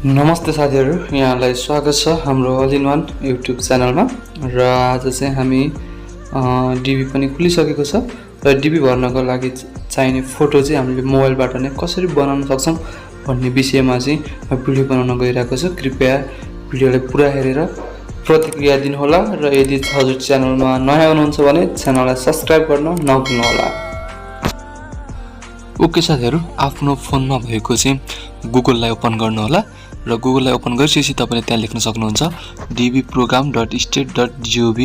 नमस्ते साथीहरु, यहाँलाई स्वागत छ हाम्रो अल इन वान युट्युब च्यानलमा। र आज चाहिँ हामी डिबी पनि खुलिसकेको छ र डिबी भर्नको लागि चाहिने फोटो चाहिँ हामीले मोबाइलबाट नै कसरी बनाउन सक्छौं भन्ने विषयमा चाहिँ भिडियो बनाउन गइरहेको छु। कृपया भिडियोलाई पुरा हेरेर प्रतिक्रिया दिनुहोला र यदि हजुर च्यानलमा नयाँ हुनुहुन्छ भने च्यानललाई सब्स्क्राइब गर्न नभुल्नुहोला। ओके साथीहरु, आफ्नो फोनमा भएको चाहिँ गुगललाई ओपन गर्नुहोला र गुगललाई ओपन गरिसकेपछि तपाईले त्यहाँ लेख्न सक्नुहुन्छ dbprogram.state.gov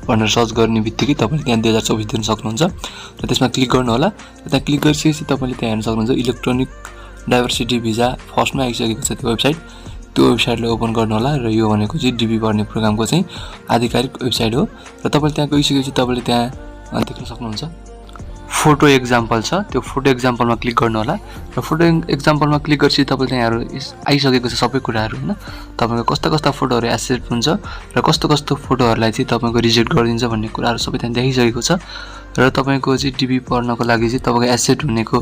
भनेर सर्च गर्ने बित्तिकै तपाईले त्यहाँ 2024 दिन सक्नुहुन्छ र त्यसमा क्लिक गर्नुहोला। र त्यहाँ क्लिक गरिसकेपछि तपाईले त्यहाँ हेर्न सक्नुहुन्छ इलेक्ट्रोनिक डाइभर्सिटी भिजा फर्स्टमा आइसकेको छ त्यो वेबसाइट। त्यो वेबसाइटलाई ओपन गर्नुहोला र यो भनेको चाहिँ डिबी भर्ने प्रोग्रामको चाहिँ आधिकारिक वेबसाइट हो। र तपाईले त्यहाँ गइसकेपछि तपाईले त्यहाँ देख्न सक्नुहुन्छ फोटो एक्जाम्पल छ, त्यो फोटो एक्जाम्पलमा क्लिक गर्नुहोला र फोटो एक्जाम्पलमा क्लिक गरेपछि तपाईले त्यहाँ आइसकेको छ सबै कुराहरु हैन। तपाईको कस्ता फोटोहरु एसेट हुन्छ र कस्तो फोटोहरुलाई चाहिँ तपाईको रिजेक्ट गरिदिन्छ भन्ने कुराहरु सबै त्यहाँ देखाइसकेको छ। र तपाईको चाहिँ डिबी पढ्नको लागि चाहिँ तपाईको एसेट हुनेको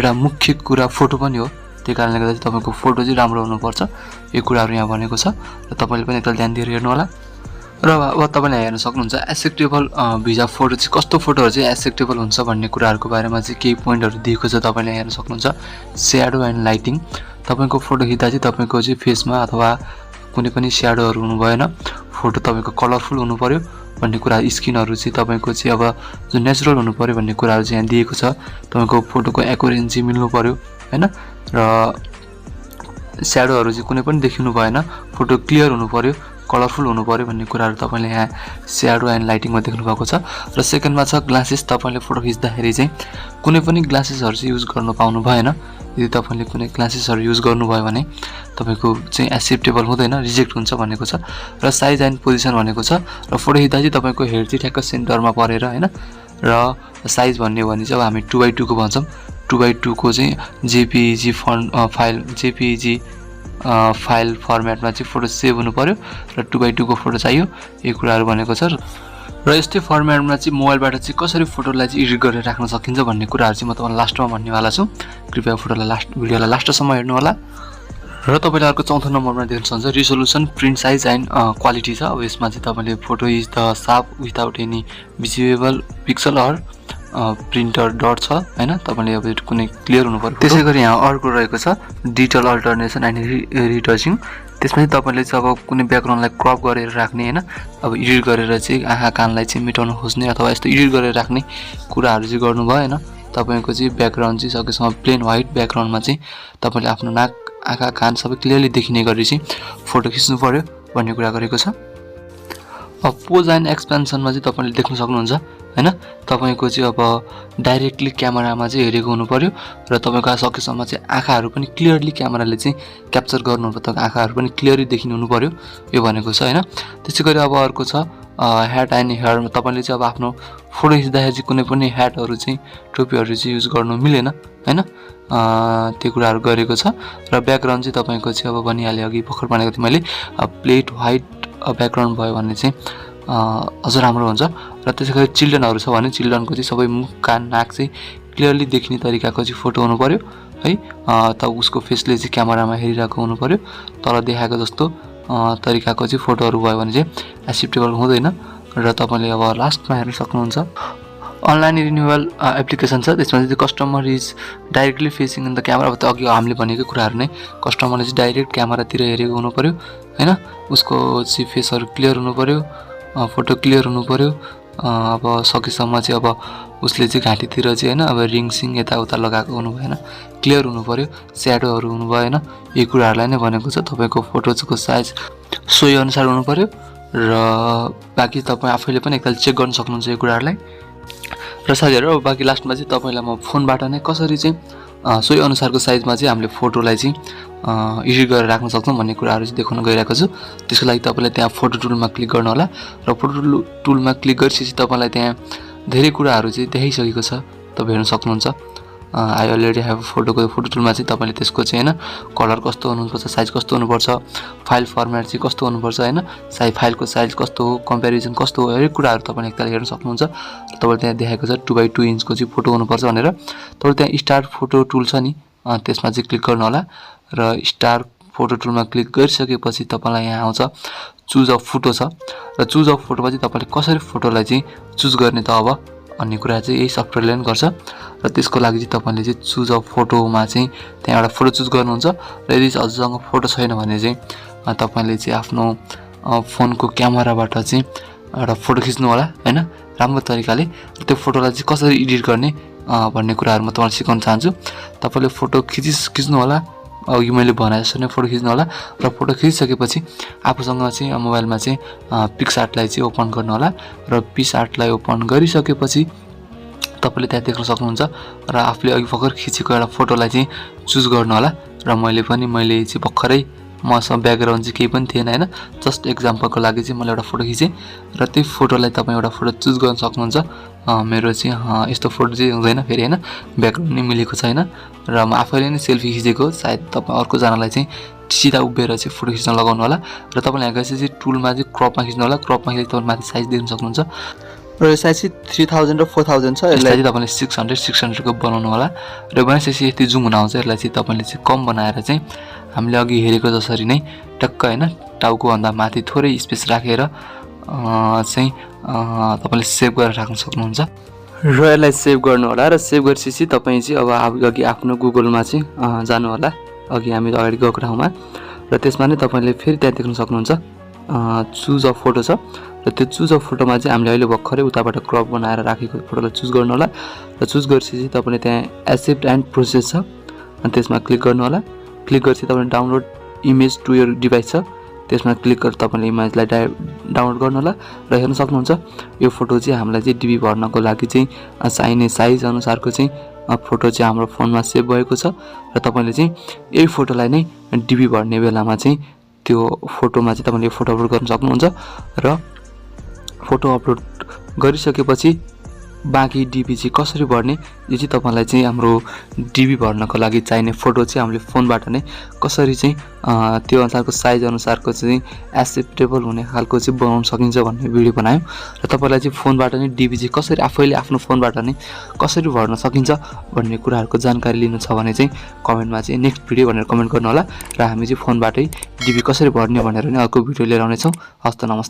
एउटा मुख्य कुरा फोटो पनि हो। त्यही कारणले गर्दा चाहिँ तपाईको फोटो चाहिँ राम्रो हुनुपर्छ। यो कुराहरु यहाँ भनेको छ र तपाईले पनि एकताल ध्यान दिएर हेर्नु होला। र अब तपाईले हेर्न सक्नुहुन्छ एक्सेप्टेबल भिजा फोटो चाहिँ कस्तो फोटोहरु चाहिँ एक्सेप्टेबल हुन्छ भन्ने कुराहरुको बारेमा चाहिँ केही पोइन्टहरु दिएको छ। तपाईले हेर्न सक्नुहुन्छ स्याडो एन्ड लाइटिङ। तपाईको फोटो खिच्दा चाहिँ तपाईको चाहिँ फेसमा अथवा कुनै पनि स्याडोहरु हुनु भएन। फोटो तपाईको कलरफुल हुनु पर्यो भन्ने कुरा, स्किनहरु चाहिँ तपाईको चाहिँ अब जो नेचुरल हुनु पर्यो भन्ने कुराहरु चाहिँ यहाँ दिएको छ। तपाईको फोटोको एक्युरेन्सी मिल्नु पर्यो हैन र स्याडोहरु चाहिँ कुनै पनि देखिनु भएन। फोटो क्लियर हुनु पर्यो, कलरफुल हुनु पर्यो भन्ने कुराहरु तपाईले यहाँ स्याडो एन्ड लाइटिङमा देख्नु भएको छ। र सेकेन्डमा छ ग्लासेस। तपाईले फोटो खिच्दाखेरि चाहिँ कुनै पनि ग्लासेसहरु चाहिँ युज गर्न पाउनु भएन। यदि तपाईले कुनै ग्लासेसहरु युज गर्नुभयो भने तपाईको चाहिँ एक्सेप्टेबल हुँदैन, रिजेक्ट हुन्छ भनेको छ। र साइज एन्ड पोजिसन भनेको छ र फोटो खिच्दा चाहिँ तपाईको हेड चाहिँ ठ्याक्क सेन्टरमा परेर हैन। र साइज भन्ने भने चाहिँ अब हामी 2x2 को भन्छौं। 2x2 को चाहिँ जेपीईजी फाइल फर्मेटमा चाहिँ फोटो सेभ हुनु पर्यो र 2x2 को फोटो चाहियो। यो कुराहरु भनेको छ। र यस्तै फर्मेटमा चाहिँ मोबाइलबाट चाहिँ कसरी फोटोलाई चाहिँ एडिट गरेर राख्न सकिन्छ भन्ने कुराहरु चाहिँ म तपाईलाई लास्टमा भन्नेवाला छु। कृपया भिडियोलाई लास्टसम्म हेर्नु होला। र तपाईले अर्को चौथो नम्बरमा देख्न सक्नुहुन्छ resolution, print size and quality छ। अब यसमा चाहिँ तपाईले photo is the sharp without any visible pixel or printer dot छ हैन। तपाईले अब कुनै क्लियर हुनु पर्यो। त्यसैगरी यहाँ अर्को रहेको छ डिटेल अल्टरनेसन एन्ड रिटचिङ। त्यसमा चाहिँ तपाईले चाहिँ अब कुनै ब्याकग्राउन्डलाई क्रप गरेर राख्ने हैन, अब एडिट गरेर चाहिँ आँखा कानलाई चाहिँ मेटाउन खोज्ने अथवा यस्तो एडिट गरेर राख्ने कुराहरु चाहिँ गर्नु भएन। तपाईको चाहिँ ब्याकग्राउन्ड चाहिँ सकेसम्म प्लेन व्हाइट ब्याकग्राउन्डमा चाहिँ तपाईले आफ्नो नाक, आँखा, कान सबै क्लियरली देखिने गरी चाहिँ फोटो खिच्नु पर्यो भन्ने कुरा गरेको छ। अब पोज एन्ड एक्सपेन्सनमा चाहिँ तपाईले देख्न सक्नुहुन्छ हैन। तपाईको चाहिँ अब डाइरेक्टली क्यामेरामा चाहिँ हेरेको हुनु पर्यो र तपाईको सकेसम्म चाहिँ आँखाहरु पनि क्लियरली क्यामेराले चाहिँ क्याप्चर गर्नु पर्यो। तपाईको आँखाहरु पनि क्लियरली देखिनु हुनु पर्यो यो भनेको छ हैन। त्यसैगरी अब अर्को छ ह्याट एन्ड हेयर। तपाईले चाहिँ अब आफ्नो फोटो खिच्दाखेरि चाहिँ कुनै पनि ह्याटहरु चाहिँ टोपीहरु चाहिँ युज गर्नु मिलेन हैन। त्यो कुराहरु गरेको छ। र ब्याकग्राउन्ड चाहिँ तपाईको चाहिँ अब भनिहाले अघि भर्खर भनेको थिएँ मैले प्लेट व्हाइट ब्याकग्राउन्ड भयो भने चाहिँ अझ राम्रो हुन्छ। र त्यसैगरी चिल्ड्रनहरु छ भने चिल्ड्रनको चाहिँ सबै मुख, कान, नाक चाहिँ क्लियरली देखिने तरिकाको चाहिँ फोटो हुनु पर्यो है। त उसको फेसले चाहिँ क्यामेरामा हेरिरहेको हुनु पर्यो। तल देखाएको जस्तो तरिकाको चाहिँ फोटोहरु भयो भने चाहिँ एक्सेप्टेबल हुँदैन। र तपाईले अब लास्टमा हेर्न सक्नुहुन्छ अनलाइन रिन्युअल एप्लिकेसन छ। त्यसमा चाहिँ customer is directly facing in the camera. अब त अघि हामीले भनेको कुराहरु नै कस्टमरले चाहिँ डाइरेक्ट क्यामेरातिर हेरेको हुनु पर्यो हैन। उसको चाहिँ फेसहरु क्लियर हुनु पर्यो, फोटो क्लियर हुनु पर्यो। अब सकेसम्म चाहिँ अब उसले चाहिँ घाँटीतिर चाहिँ हैन अब रिङ सिङ यताउता लगाएको हुनु भएन, क्लियर हुनु पर्यो, स्याडोहरु हुनु भएन। यो कुराहरुलाई नै भनेको छ। तपाईको फोटोको साइज सोही अनुसार हुनु पर्यो र बाकी तपाई आफैले पनि एकताल चेक गर्न सक्नुहुन्छ यो कुराहरुलाई। र साथीहरु अब बाकी लास्टमा चाहिँ तपाईलाई म फोनबाट नै कसरी चाहिँ सोही अनुसारको साइजमा चाहिँ हामीले फोटोलाई चाहिँ एडिट गरेर राख्न सक्छौं भन्ने कुराहरु चाहिँ देखाउन गइरहेको छु। त्यसको लागि तपाईले त्यहाँ फोटो टुलमा क्लिक गर्नु होला र फोटो टुलमा क्लिक गरेपछि तपाईलाई त्यहाँ धेरै कुराहरु चाहिँ देखाइसकेको छ। तपाई हेर्न सक्नुहुन्छ आई अलरेडी हैव फोटोको फोटो टुलमा चाहिँ तपाईले त्यसको चाहिँ हैन कलर कस्तो हुनुपर्छ, साइज कस्तो हुनुपर्छ, फाइल फर्मेट चाहिँ कस्तो हुनुपर्छ हैन, फाइलको साइज कस्तो हो, कम्प्यारिजन कस्तो हो, हरेक कुराहरु तपाईले एकताल हेर्न सक्नुहुन्छ। तपाईले त्यहाँ देखाएको छ 2x2 इन्चको चाहिँ फोटो हुनुपर्छ भनेर। तपाईले त्यहाँ स्टार फोटो टुल छ नि त्यसमा चाहिँ क्लिक गर्नु होला र स्टार फोटो टुलमा क्लिक गरिसकेपछि तपाईलाई यहाँ आउँछ चुज अ फोटो छ र चुज अ फोटोमा चाहिँ तपाईले कसरी फोटोलाई चाहिँ चुज गर्ने त अब भन्ने कुरा चाहिँ यही सफ्टवेयरले नै गर्छ र त्यसको लागि चाहिँ तपाईले चाहिँ चुज अ फोटोमा चाहिँ त्यहाँ एउटा फोटो चुज गर्नुहुन्छ र यदि हजुरसँग फोटो छैन भने चाहिँ तपाईले चाहिँ आफ्नो फोनको क्यामेराबाट चाहिँ एउटा फोटो खिच्नु होला हैन राम्रो तरिकाले त्यो फोटोलाई चाहिँ कसरी एडिट गर्ने भन्ने कुराहरु म तपाईलाई सिकाउन चाहन्छु तपाईले फोटो खिच्नु होला अघि मैले भने जस्तो नै फोटो खिच्नु होला र फोटो खिचिसकेपछि आफूसँग चाहिँ मोबाइलमा चाहिँ पिक्सआर्टलाई चाहिँ ओपन गर्नु होला र पिक्सआर्टलाई ओपन गरिसकेपछि तपाईले त्यहाँ देख्न सक्नुहुन्छ र आफूले अघि भर्खर खिचेको एउटा फोटोलाई चाहिँ चुज गर्नु होला र मैले चाहिँ भर्खरै मसँग ब्याकग्राउन्ड चाहिँ केही पनि थिएन हैन जस्ट एक्जाम्पलको लागि चाहिँ मैले एउटा फोटो खिचे र त्यो फोटोलाई तपाई एउटा फोटो चुज गर्न सक्नुहुन्छ मेरो चाहिँ यस्तो फोटो चाहिँ हुँदैन फेरि हैन ब्याकग्राउन्ड नै मिलेको छैन र म आफैले नै सेल्फी खिचेको सायद तपाई अर्को जनालाई चाहिँ सिधा उभिएर चाहिँ फोटो खिच्न लगाउनु होला र तपाईले यहाँ गएपछि चाहिँ टुलमा चाहिँ क्रपमा खिच्नु होला क्रपमा खिच्दा तपाईले माथि साइज देख्न सक्नुहुन्छ र यो साइज चाहिँ 3000 र 4000 छ यसलाई चाहिँ तपाईले 600 को बनाउनु होला र भनेपछि यति जुम हुन आउँछ यसलाई चाहिँ तपाईले चाहिँ कम बनाएर चाहिँ हामीले अघि हेरेको जसरी नै टक्क हैन टाउको भन्दा माथि थोरै स्पेस राखेर चाहिँ तपाईले सेभ गरेर राख्न सक्नुहुन्छ र यसलाई सेभ गर्नु होला र सेभ गरेपछि तपाई चाहिँ अब अघि आफ्नो गुगलमा चाहिँ जानु होला अघि हामी अगाडि गएको ठाउँमा र त्यसमा नै तपाईले फेरि त्यहाँ देख्न सक्नुहुन्छ चुज अ फोटो छ र त्यो चुज अ फोटोमा चाहिँ हामीले अहिले भर्खरै उताबाट क्रप बनाएर राखेको फोटोलाई चुज गर्नु होला र चुज गरेपछि तपाईले त्यहाँ एक्सेप्ट एन्ड प्रोसेस छ अनि त्यसमा क्लिक गर्नु होला क्लिक गरेपछि तपाईले download image to your device छ त्यसमा क्लिक गरेर तपाईले इमेजलाई डाउनलोड गर्नु होला र हेर्न सक्नुहुन्छ यो फोटो चाहिँ हामीलाई चाहिँ डीबी भर्नको लागि चाहिँ चाहिने साइज अनुसारको चाहिँ फोटो चाहिँ हाम्रो फोनमा सेभ भएको छ र तपाईले चाहिँ यही फोटोलाई नै डीबी भर्ने बेलामा चाहिँ त्यो फोटोमा चाहिँ तपाईले फोटो अपलोड गर्न सक्नुहुन्छ र फोटो अपलोड गरिसकेपछि बाँकी डीबी चाहिँ कसरी भर्ने यो चाहिँ तपाईलाई चाहिँ हाम्रो डीबी भर्नको लागि चाहिने फोटो चाहिँ हामीले फोनबाट नै कसरी चाहिँ त्यो अनुसारको साइज अनुसारको चाहिँ एक्सेप्टेबल हुने खालको चाहिँ बनाउन सकिन्छ भन्ने भिडियो बनायौं र तपाईलाई चाहिँ फोनबाट नै डीबी चाहिँ कसरी आफैले आफ्नो फोनबाट नै कसरी भर्न सकिन्छ भन्ने कुराहरुको जानकारी लिनु छ भने चाहिँ कमेन्टमा चाहिँ नेक्स्ट भिडियो भनेर कमेन्ट गर्नु होला र हामी चाहिँ फोनबाटै डीबी कसरी भर्ने भनेर नै अर्को भिडियो लिएर आउने छौं हस्त नमस्ते।